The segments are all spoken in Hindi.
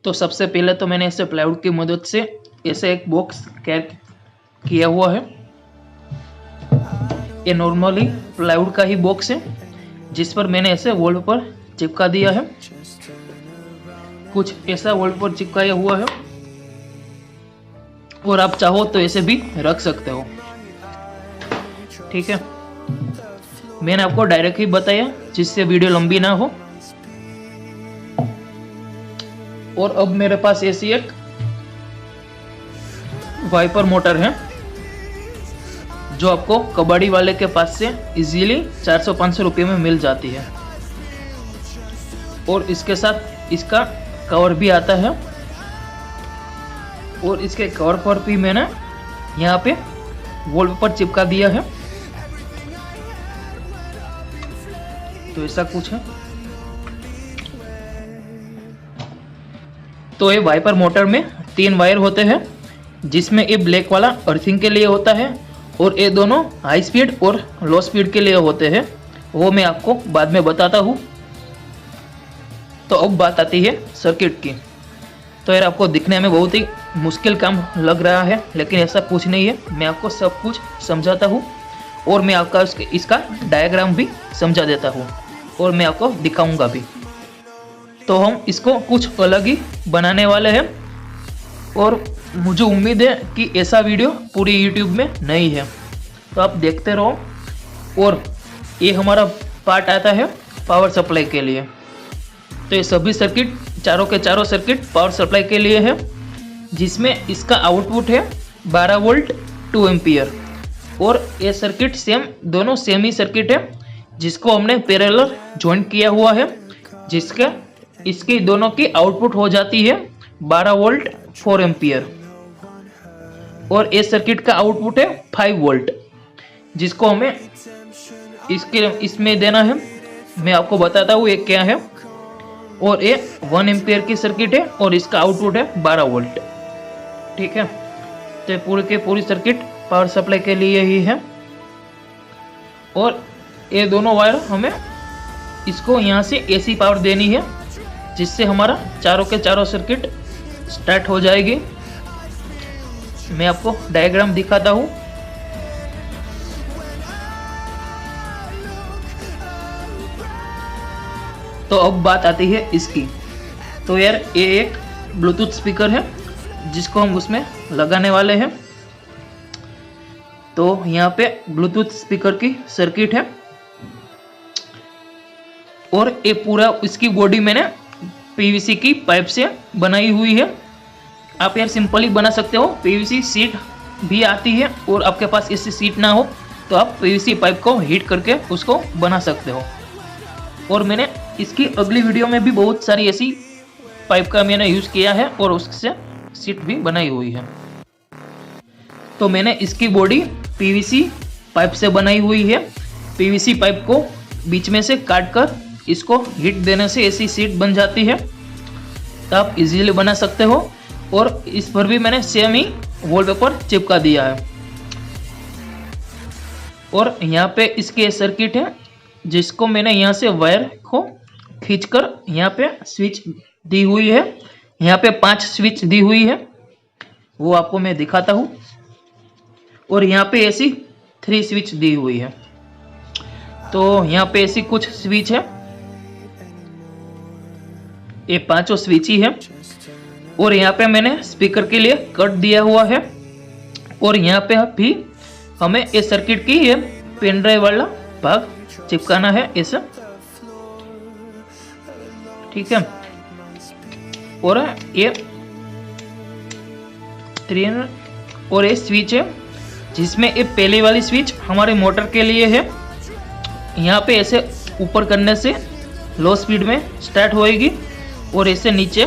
तो सबसे पहले तो मैंने ऐसे प्लाईवुड की मदद से ऐसे एक बॉक्स किया हुआ है। ये नॉर्मली प्लाईवुड का ही बॉक्स है जिस पर मैंने ऐसे वॉल पर चिपका दिया है। कुछ ऐसा वॉल पर चिपकाया हुआ है और आप चाहो तो ऐसे भी रख सकते हो। ठीक है, मैंने आपको डायरेक्ट ही बताया जिससे वीडियो लंबी ना हो। और अब मेरे पास ऐसी एक वाइपर मोटर है जो आपको कबाड़ी वाले के पास से इजीली 400-500 रुपये में मिल जाती है। और इसके साथ इसका कवर भी आता है और इसके कवर पर भी मैंने यहाँ पे वॉलपेपर चिपका दिया है। तो ऐसा कुछ है। तो ये वाइपर मोटर में 3 वायर होते हैं जिसमें ये ब्लैक वाला अर्थिंग के लिए होता है और ये दोनों हाई स्पीड और लो स्पीड के लिए होते हैं। वो मैं आपको बाद में बताता हूँ। तो अब बात आती है सर्किट की। तो यार आपको दिखने में बहुत ही मुश्किल काम लग रहा है, लेकिन ऐसा कुछ नहीं है। मैं आपको सब कुछ समझाता हूँ और मैं आपका इसका डायग्राम भी समझा देता हूँ और मैं आपको दिखाऊंगा भी। तो हम इसको कुछ अलग ही बनाने वाले हैं और मुझे उम्मीद है कि ऐसा वीडियो पूरी YouTube में नहीं है। तो आप देखते रहो। और ये हमारा पार्ट आता है पावर सप्लाई के लिए। तो ये सभी सर्किट चारों के चारों सर्किट पावर सप्लाई के लिए है, जिसमें इसका आउटपुट है 12 वोल्ट 2 एम्पियर। और ये सर्किट दोनों सेम ही सर्किट है जिसको हमने पैरेलल ज्वाइन किया हुआ है, इसकी दोनों की आउटपुट हो जाती है 12 वोल्ट 4 एम्पियर। और इस सर्किट का आउटपुट है 5 वोल्ट जिसको हमें इसमें देना है। मैं आपको बताता हूँ ये क्या है। और ये 1 एम्पियर की सर्किट है और इसका आउटपुट है 12 वोल्ट। ठीक है, तो पूरी के पूरी सर्किट पावर सप्लाई के लिए ही है। और ये दोनों वायर हमें इसको यहाँ से एसी पावर देनी है, जिससे हमारा चारों के चारों सर्किट स्टार्ट हो जाएगी। मैं आपको डायग्राम दिखाता हूँ। तो अब बात आती है इसकी। तो यार ये एक ब्लूटूथ स्पीकर है जिसको हम उसमें लगाने वाले हैं। तो यहाँ पे ब्लूटूथ स्पीकर की सर्किट है और ये पूरा इसकी बॉडी मैंने पीवीसी की पाइप से बनाई हुई है। आप यार सिंपली बना सकते हो, पीवीसी सीट भी आती है। और आपके पास ऐसी सीट ना हो तो आप पीवीसी पाइप को हीट करके उसको बना सकते हो। और मैंने इसकी अगली वीडियो में भी बहुत सारी ऐसी पाइप का मैंने यूज़ किया है और उससे सीट भी बनाई हुई है। तो मैंने इसकी बॉडी पीवीसी पाइप से बनाई हुई है। पीवीसी पाइप को बीच में से काट कर इसको हीट देने से ऐसी सीट बन जाती है। तो आप इजीली बना सकते हो। और इस पर भी मैंने सेम ही वॉलपेपर चिपका दिया है। और यहाँ पे इसके सर्किट है जिसको मैंने यहाँ से वायर को खींचकर यहाँ पे स्विच दी हुई है। यहाँ पे 5 स्विच दी हुई है, वो आपको मैं दिखाता हूँ। और यहाँ पे ऐसी 3 स्विच दी हुई है। तो यहाँ पे ऐसी कुछ स्विच है, ये 5 स्विच ही है। और यहाँ पे मैंने स्पीकर के लिए कट दिया हुआ है। और यहाँ पे भी हमें इस सर्किट की ये पेन ड्राइव वाला भाग चिपकाना है ऐसा। ठीक है, और ये 3 और ये स्विच है जिसमें ये पहली वाली स्विच हमारे मोटर के लिए है। यहाँ पे ऐसे ऊपर करने से लो स्पीड में स्टार्ट होएगी और ऐसे नीचे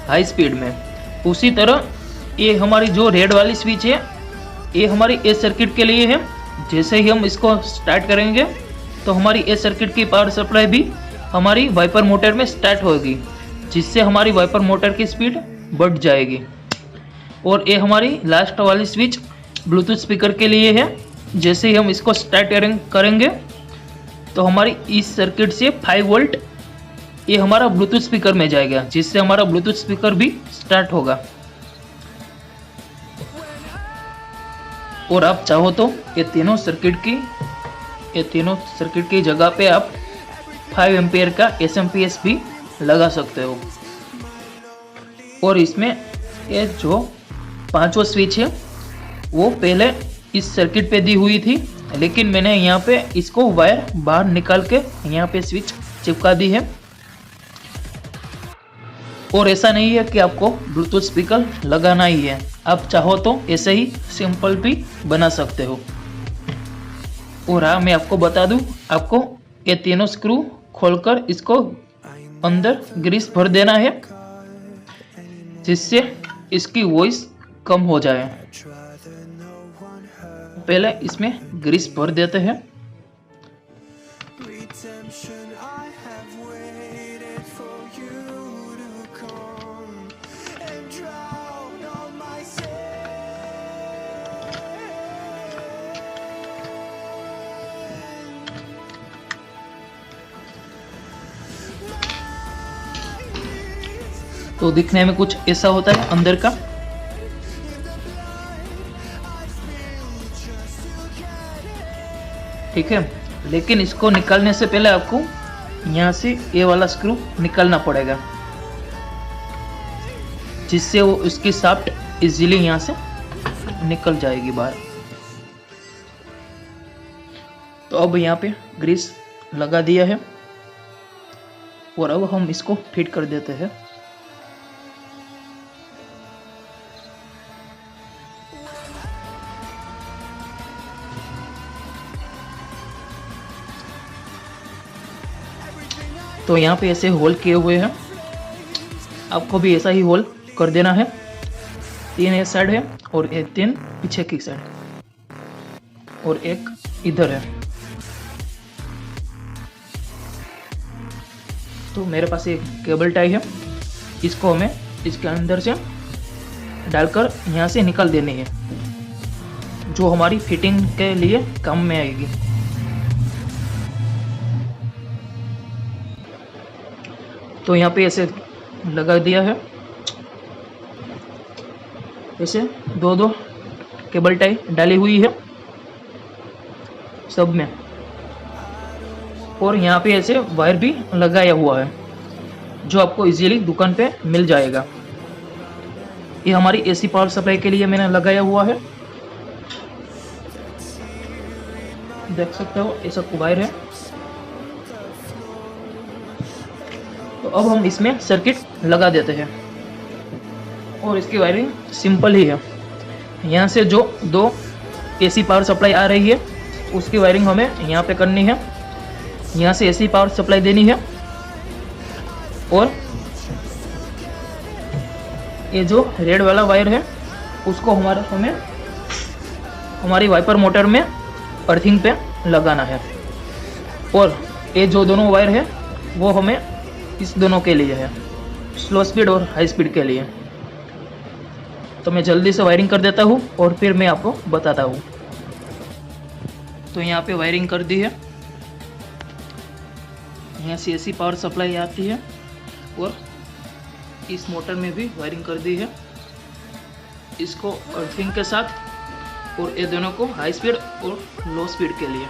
हाई स्पीड में। उसी तरह ये हमारी जो रेड वाली स्विच है ये हमारी ए सर्किट के लिए है। जैसे ही हम इसको स्टार्ट करेंगे तो हमारी ए सर्किट की पावर सप्लाई भी हमारी वाइपर मोटर में स्टार्ट होगी, जिससे हमारी वाइपर मोटर की स्पीड बढ़ जाएगी। और ये हमारी लास्ट वाली स्विच ब्लूटूथ स्पीकर के लिए है। जैसे ही हम इसको स्टार्ट करेंगे तो हमारी इस सर्किट से 5 वोल्ट ये हमारा ब्लूटूथ स्पीकर में जाएगा, जिससे हमारा ब्लूटूथ स्पीकर भी स्टार्ट होगा। और आप चाहो तो ये तीनों सर्किट की जगह पे आप 5 एम्पियर का एसएमपीएस भी लगा सकते हो। और इसमें ये जो 5वां स्विच है वो पहले इस सर्किट पे दी हुई थी, लेकिन मैंने यहाँ पे इसको वायर बाहर निकाल के यहाँ पे स्विच चिपका दी है। और ऐसा नहीं है कि आपको ब्लूटूथ स्पीकर लगाना ही है, आप चाहो तो ऐसे ही सिंपल भी बना सकते हो। और हाँ, मैं आपको बता दूं, आपको ये तीनों स्क्रू खोलकर इसको अंदर ग्रीस भर देना है, जिससे इसकी वॉइस कम हो जाए। पहले इसमें ग्रीस भर देते हैं। तो दिखने में कुछ ऐसा होता है अंदर का। ठीक है, लेकिन इसको निकालने से पहले आपको यहाँ से ये वाला स्क्रू निकालना पड़ेगा, जिससे वो उसकी शाफ्ट इजीली यहाँ से निकल जाएगी बाहर। तो अब यहाँ पे ग्रीस लगा दिया है और अब हम इसको फिट कर देते हैं। तो यहाँ पे ऐसे होल किए हुए हैं, आपको भी ऐसा ही होल कर देना है। 3 इस साइड है और 3 पीछे की साइड और एक इधर है। तो मेरे पास एक केबल टाई है, इसको हमें इसके अंदर से डालकर यहाँ से निकाल देनी है, जो हमारी फिटिंग के लिए काम में आएगी। तो यहाँ पे ऐसे लगा दिया है, ऐसे 2-2 केबल टाई डाली हुई है सब में। और यहाँ पे ऐसे वायर भी लगाया हुआ है, जो आपको इजीली दुकान पे मिल जाएगा। ये हमारी एसी पावर सप्लाई के लिए मैंने लगाया हुआ है, देख सकते हो ऐसा वायर है। तो अब हम इसमें सर्किट लगा देते हैं और इसकी वायरिंग सिंपल ही है। यहाँ से जो 2 एसी पावर सप्लाई आ रही है उसकी वायरिंग हमें यहाँ पे करनी है, यहाँ से एसी पावर सप्लाई देनी है। और ये जो रेड वाला वायर है उसको हमें हमारी वाइपर मोटर में अर्थिंग पे लगाना है। और ये जो दोनों वायर है वो हमें इस दोनों के लिए है, स्लो स्पीड और हाई स्पीड के लिए। तो मैं जल्दी से वायरिंग कर देता हूँ और फिर मैं आपको बताता हूँ। तो यहाँ पे वायरिंग कर दी है, यहाँ से एसी पावर सप्लाई आती है और इस मोटर में भी वायरिंग कर दी है, इसको अर्थिंग के साथ, और ये दोनों को हाई स्पीड और लो स्पीड के लिए।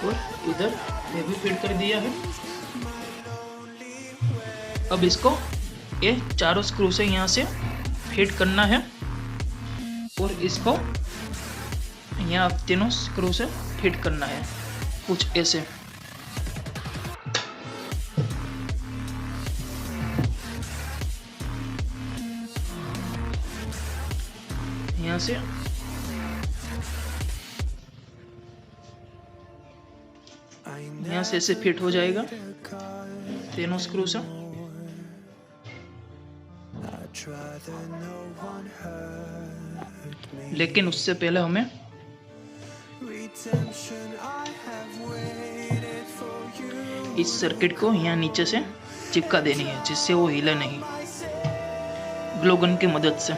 और इधर ये भी फिट कर दिया है। अब इसको ये चारों स्क्रू से यहाँ से फिट करना है और इसको यहाँ तीनों स्क्रू से फिट करना है, कुछ ऐसे। यहाँ से ऐसे फिट हो जाएगा तीनों स्क्रू से। लेकिन उससे पहले हमें इस सर्किट को यहाँ नीचे से चिपका देनी है, जिससे वो हिले नहीं, ग्लू गन की मदद से।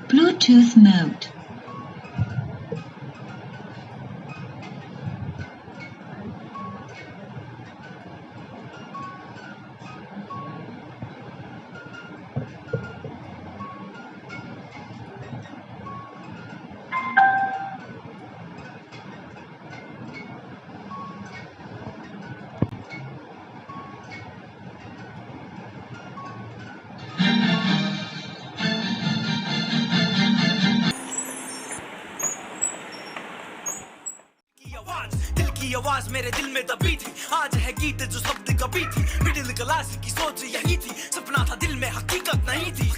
Bluetooth mode. दिल की आवाज मेरे दिल में दबी थी, आज है गीत जो शब्द कभी थी, मिडिल क्लास की सोच यही थी, सपना था दिल में हकीकत नहीं थी,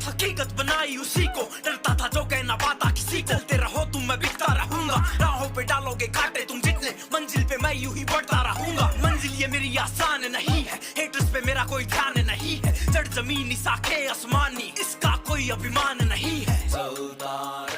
हकीकत बनाई उसी को, डरता था जो कहना पाता किसी को, चलते रहो तुम मैं बिकता रहूंगा, राहों पे डालोगे कांटे तुम जितने, मंजिल पे मैं यूं ही बढ़ता रहूंगा, मंजिल ये मेरी आसान नहीं है, हेटर्स पे मेरा कोई ध्यान नहीं है, जड़ जमीनी साखे आसमानी, इसका कोई अभिमान नहीं है, चलता